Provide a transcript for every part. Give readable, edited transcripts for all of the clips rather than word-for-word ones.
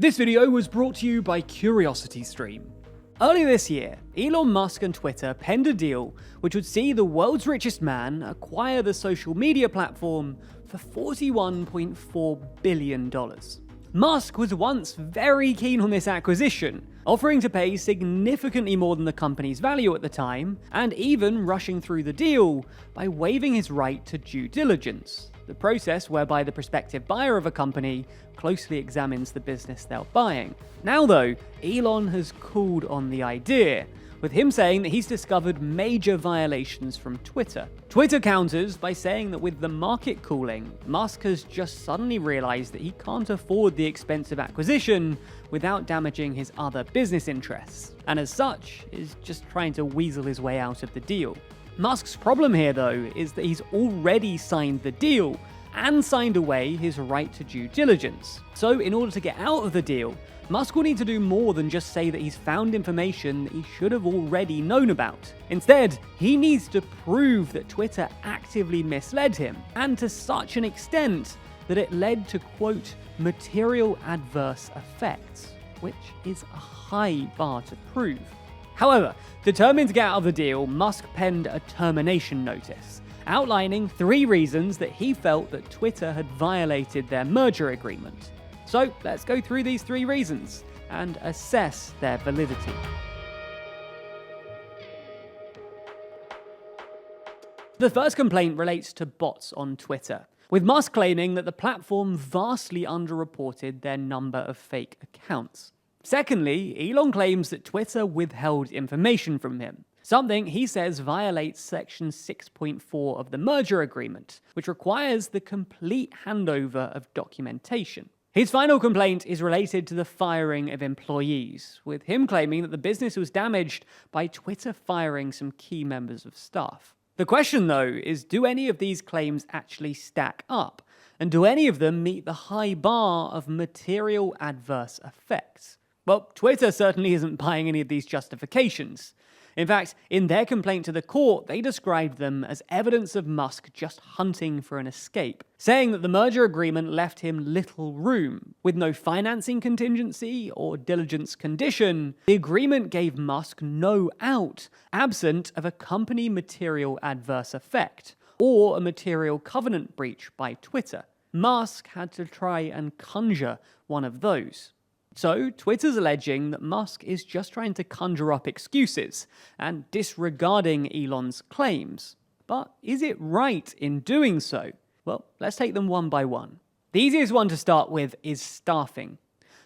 This video was brought to you by CuriosityStream. Earlier this year, Elon Musk and Twitter penned a deal which would see the world's richest man acquire the social media platform for $41.4 billion. Musk was once very keen on this acquisition, offering to pay significantly more than the company's value at the time, and even rushing through the deal by waiving his right to due diligence, the process whereby the prospective buyer of a company closely examines the business they're buying. Now though, Elon has cooled on the idea, with him saying that he's discovered major violations from Twitter. Twitter counters by saying that with the market cooling, Musk has just suddenly realized that he can't afford the expensive acquisition without damaging his other business interests, and as such, is just trying to weasel his way out of the deal. Musk's problem here, though, is that he's already signed the deal and signed away his right to due diligence. So in order to get out of the deal, Musk will need to do more than just say that he's found information that he should have already known about. Instead, he needs to prove that Twitter actively misled him, and to such an extent that it led to, quote, material adverse effects, which is a high bar to prove. However, determined to get out of the deal, Musk penned a termination notice, outlining 3 reasons that he felt that Twitter had violated their merger agreement. So let's go through these 3 reasons and assess their validity. The first complaint relates to bots on Twitter, with Musk claiming that the platform vastly underreported their number of fake accounts. Secondly, Elon claims that Twitter withheld information from him, something he says violates Section 6.4 of the merger agreement, which requires the complete handover of documentation. His final complaint is related to the firing of employees, with him claiming that the business was damaged by Twitter firing some key members of staff. The question, though, is do any of these claims actually stack up? And do any of them meet the high bar of material adverse effects? Well, Twitter certainly isn't buying any of these justifications. In fact, in their complaint to the court, they described them as evidence of Musk just hunting for an escape, saying that the merger agreement left him little room. With no financing contingency or diligence condition, the agreement gave Musk no out, absent of a company material adverse effect, or a material covenant breach by Twitter. Musk had to try and conjure one of those. So, Twitter's alleging that Musk is just trying to conjure up excuses and disregarding Elon's claims. But is it right in doing so? Well, let's take them one by one. The easiest one to start with is staffing.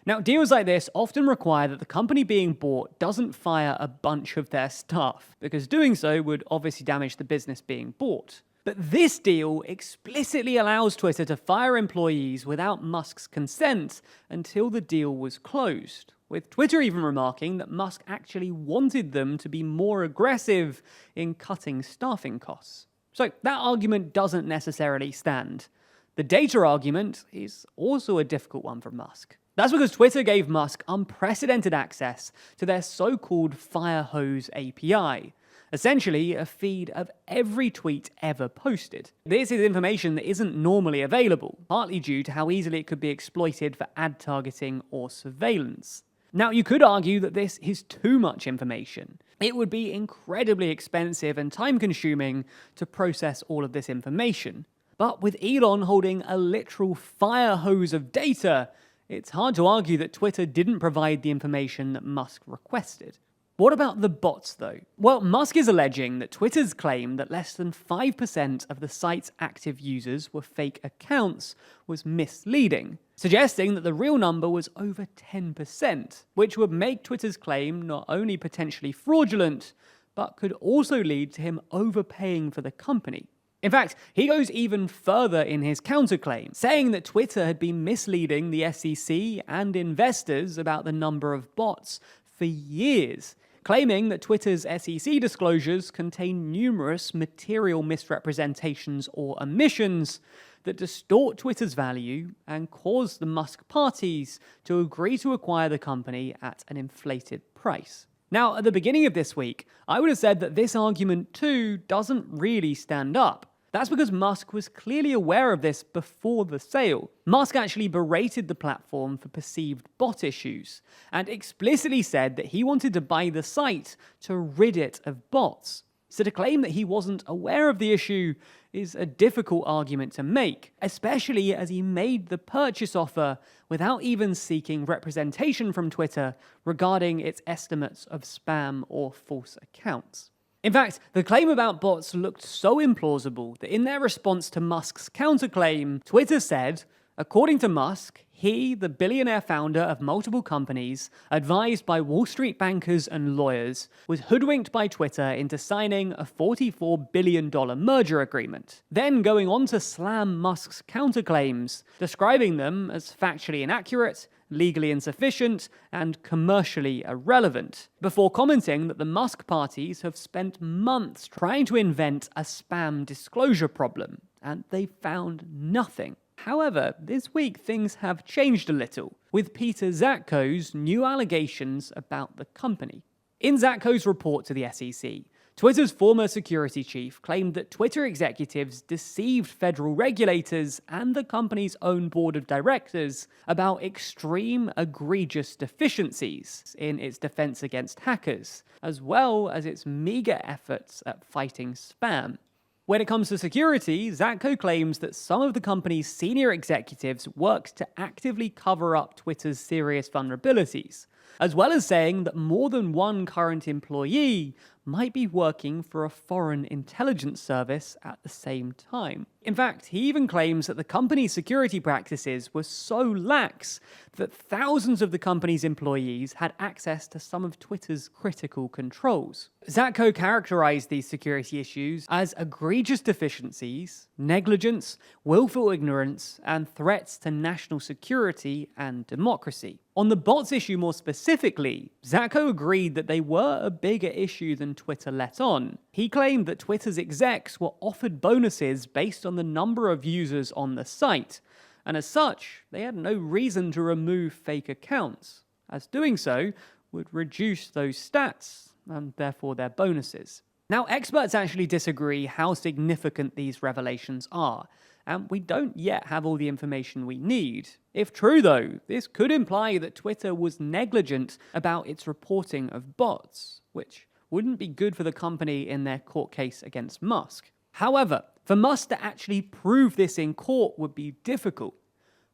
Now, deals like this often require that the company being bought doesn't fire a bunch of their staff, because doing so would obviously damage the business being bought. But this deal explicitly allows Twitter to fire employees without Musk's consent until the deal was closed, with Twitter even remarking that Musk actually wanted them to be more aggressive in cutting staffing costs. So that argument doesn't necessarily stand. The data argument is also a difficult one for Musk. That's because Twitter gave Musk unprecedented access to their so-called Firehose API, essentially a feed of every tweet ever posted. This is information that isn't normally available, partly due to how easily it could be exploited for ad targeting or surveillance. Now, you could argue that this is too much information. It would be incredibly expensive and time-consuming to process all of this information. But with Elon holding a literal fire hose of data, it's hard to argue that Twitter didn't provide the information that Musk requested. What about the bots, though? Well, Musk is alleging that Twitter's claim that less than 5% of the site's active users were fake accounts was misleading, suggesting that the real number was over 10%, which would make Twitter's claim not only potentially fraudulent, but could also lead to him overpaying for the company. In fact, he goes even further in his counterclaim, saying that Twitter had been misleading the SEC and investors about the number of bots for years, claiming that Twitter's SEC disclosures contain numerous material misrepresentations or omissions that distort Twitter's value and cause the Musk parties to agree to acquire the company at an inflated price. Now, at the beginning of this week, I would have said that this argument too doesn't really stand up. That's because Musk was clearly aware of this before the sale. Musk actually berated the platform for perceived bot issues, and explicitly said that he wanted to buy the site to rid it of bots. So to claim that he wasn't aware of the issue is a difficult argument to make, especially as he made the purchase offer without even seeking representation from Twitter regarding its estimates of spam or false accounts. In fact, the claim about bots looked so implausible that in their response to Musk's counterclaim, Twitter said, according to Musk, he, the billionaire founder of multiple companies, advised by Wall Street bankers and lawyers, was hoodwinked by Twitter into signing a $44 billion merger agreement, then going on to slam Musk's counterclaims, describing them as factually inaccurate, legally insufficient, and commercially irrelevant, before commenting that the Musk parties have spent months trying to invent a spam disclosure problem, and they found nothing. However, this week things have changed a little, with Peter Zatko's new allegations about the company. In Zatko's report to the SEC, Twitter's former security chief claimed that Twitter executives deceived federal regulators and the company's own board of directors about extreme, egregious deficiencies in its defense against hackers, as well as its meager efforts at fighting spam. When it comes to security, Zatko claims that some of the company's senior executives worked to actively cover up Twitter's serious vulnerabilities, as well as saying that more than one current employee might be working for a foreign intelligence service at the same time. In fact, he even claims that the company's security practices were so lax that thousands of the company's employees had access to some of Twitter's critical controls. Zatko characterized these security issues as egregious deficiencies, negligence, willful ignorance, and threats to national security and democracy. On the bots issue more specifically, Zatko agreed that they were a bigger issue than Twitter let on. He claimed that Twitter's execs were offered bonuses based on the number of users on the site, and as such, they had no reason to remove fake accounts, as doing so would reduce those stats, and therefore their bonuses. Now, experts actually disagree how significant these revelations are, and we don't yet have all the information we need. If true, though, this could imply that Twitter was negligent about its reporting of bots, which wouldn't be good for the company in their court case against Musk. However, for Musk to actually prove this in court would be difficult.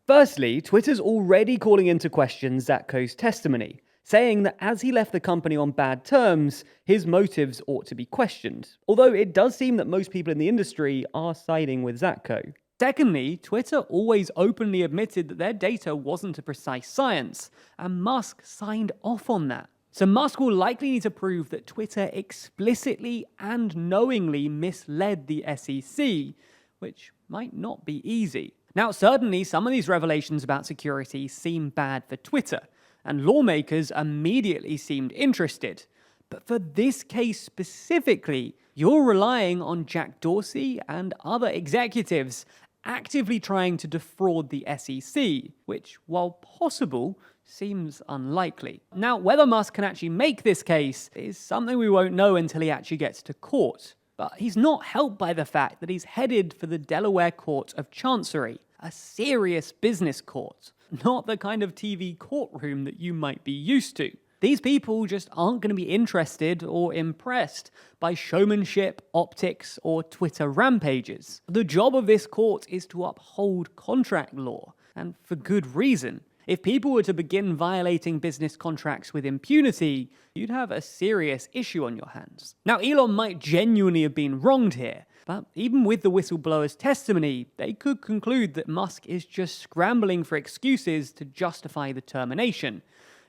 Firstly, Twitter's already calling into question Zatko's testimony, saying that as he left the company on bad terms, his motives ought to be questioned, although it does seem that most people in the industry are siding with Zatko. Secondly, Twitter always openly admitted that their data wasn't a precise science, and Musk signed off on that. So Musk will likely need to prove that Twitter explicitly and knowingly misled the SEC, which might not be easy. Now, certainly some of these revelations about security seem bad for Twitter, and lawmakers immediately seemed interested. But for this case specifically, you're relying on Jack Dorsey and other executives actively trying to defraud the SEC, which, while possible, seems unlikely. Now, whether Musk can actually make this case is something we won't know until he actually gets to court. But he's not helped by the fact that he's headed for the Delaware Court of Chancery, a serious business court, not the kind of TV courtroom that you might be used to. These people just aren't going to be interested or impressed by showmanship, optics, or Twitter rampages. The job of this court is to uphold contract law, and for good reason. If people were to begin violating business contracts with impunity, you'd have a serious issue on your hands. Now, Elon might genuinely have been wronged here, but even with the whistleblower's testimony, they could conclude that Musk is just scrambling for excuses to justify the termination,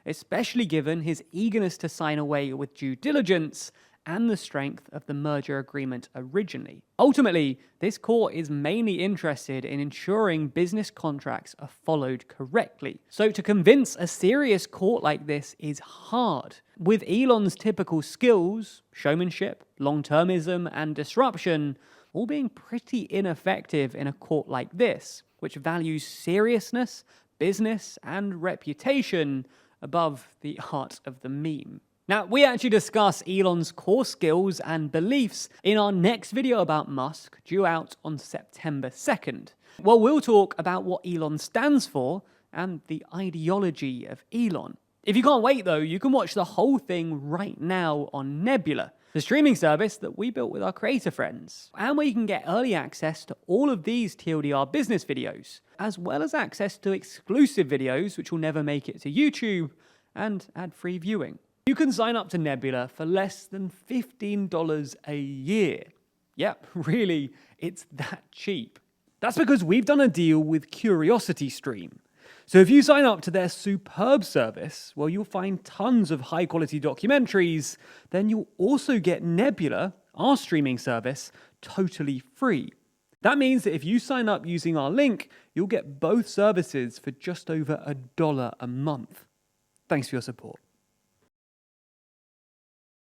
especially given his eagerness to sign away with due diligence and the strength of the merger agreement originally. Ultimately, this court is mainly interested in ensuring business contracts are followed correctly. So to convince a serious court like this is hard. With Elon's typical skills, showmanship, long-termism, and disruption, all being pretty ineffective in a court like this, which values seriousness, business, and reputation above the art of the meme. Now, we actually discuss Elon's core skills and beliefs in our next video about Musk, due out on September 2nd. Well, we'll talk about what Elon stands for and the ideology of Elon. If you can't wait though, you can watch the whole thing right now on Nebula, the streaming service that we built with our creator friends, and where you can get early access to all of these TLDR business videos, as well as access to exclusive videos which will never make it to YouTube, and ad-free viewing. You can sign up to Nebula for less than $15 a year. Yep, really, it's that cheap. That's because we've done a deal with CuriosityStream. So if you sign up to their superb service, well, you'll find tons of high-quality documentaries. Then you'll also get Nebula, our streaming service, totally free. That means that if you sign up using our link, you'll get both services for just over $1 a month. Thanks for your support.